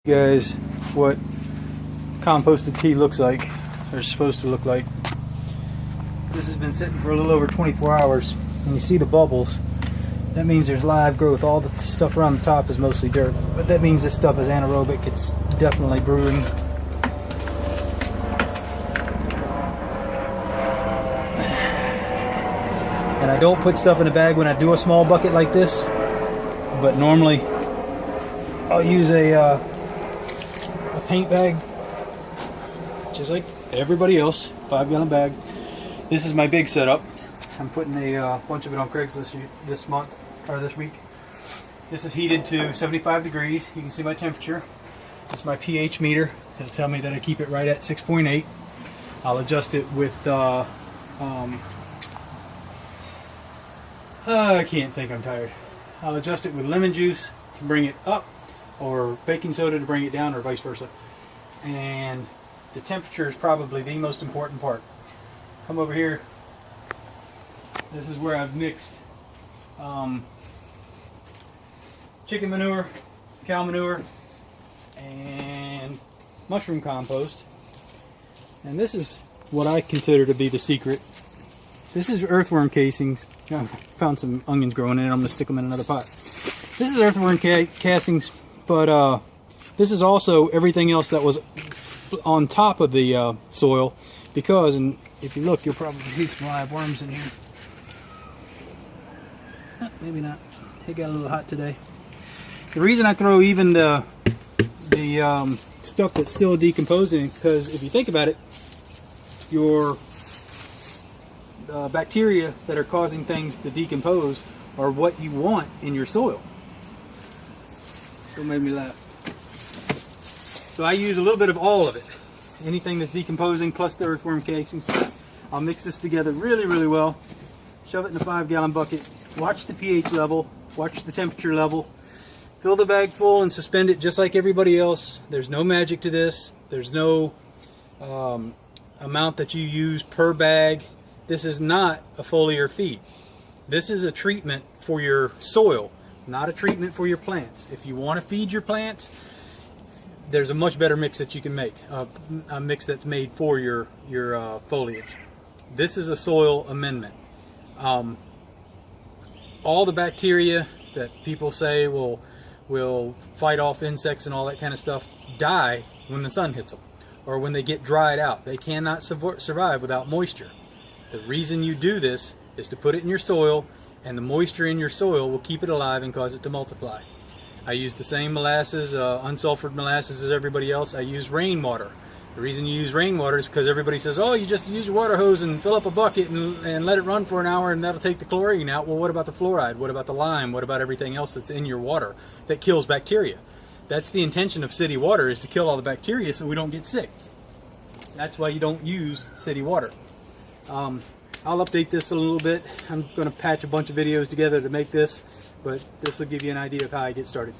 Guys, what composted tea looks like, or is supposed to look like. This has been sitting for a little over 24 hours, and you see the bubbles. That means there's live growth. All the stuff around the top is mostly dirt, but that means this stuff is anaerobic. It's definitely brewing. And I don't put stuff in a bag when I do a small bucket like this, but normally I'll use a paint bag, just like everybody else, 5-gallon bag. This is my big setup. I'm putting a bunch of it on Craigslist this month, or this week. This is heated to 75 degrees. You can see my temperature. This is my pH meter. It'll tell me that I keep it right at 6.8. I'll adjust it with, I can't think, I'm tired. I'll adjust it with lemon juice to bring it up, or baking soda to bring it down, or vice versa. And the temperature is probably the most important part. Come over here. This is where I've mixed chicken manure, cow manure, and mushroom compost. And this is what I consider to be the secret. This is earthworm casings. I found some onions growing in it. I'm going to stick them in another pot. This is earthworm casings, but this is also everything else that was on top of the soil, because, and if you look, you'll probably see some live worms in here. Maybe not. It got a little hot today. The reason I throw even the stuff that's still decomposing, because if you think about it, your bacteria that are causing things to decompose are what you want in your soil. Don't make me laugh. So I use a little bit of all of it. Anything that's decomposing plus the earthworm casings. I'll mix this together really, really well. Shove it in a 5-gallon bucket. Watch the pH level. Watch the temperature level. Fill the bag full and suspend it just like everybody else. There's no magic to this. There's no amount that you use per bag. This is not a foliar feed. This is a treatment for your soil, not a treatment for your plants. If you want to feed your plants, there's a much better mix that you can make, a mix that's made for your foliage. This is a soil amendment. All the bacteria that people say will fight off insects and all that kind of stuff die when the sun hits them, or when they get dried out. They cannot survive without moisture. The reason you do this is to put it in your soil, and the moisture in your soil will keep it alive and cause it to multiply. I use the same molasses, unsulfured molasses, as everybody else. I use rainwater. The reason you use rainwater is because everybody says, oh, you just use your water hose and fill up a bucket and let it run for an hour and that'll take the chlorine out. Well, what about the fluoride? What about the lime? What about everything else that's in your water that kills bacteria? That's the intention of city water, is to kill all the bacteria so we don't get sick. That's why you don't use city water. I'll update this a little bit. I'm going to patch a bunch of videos together to make this, but this will give you an idea of how I get started.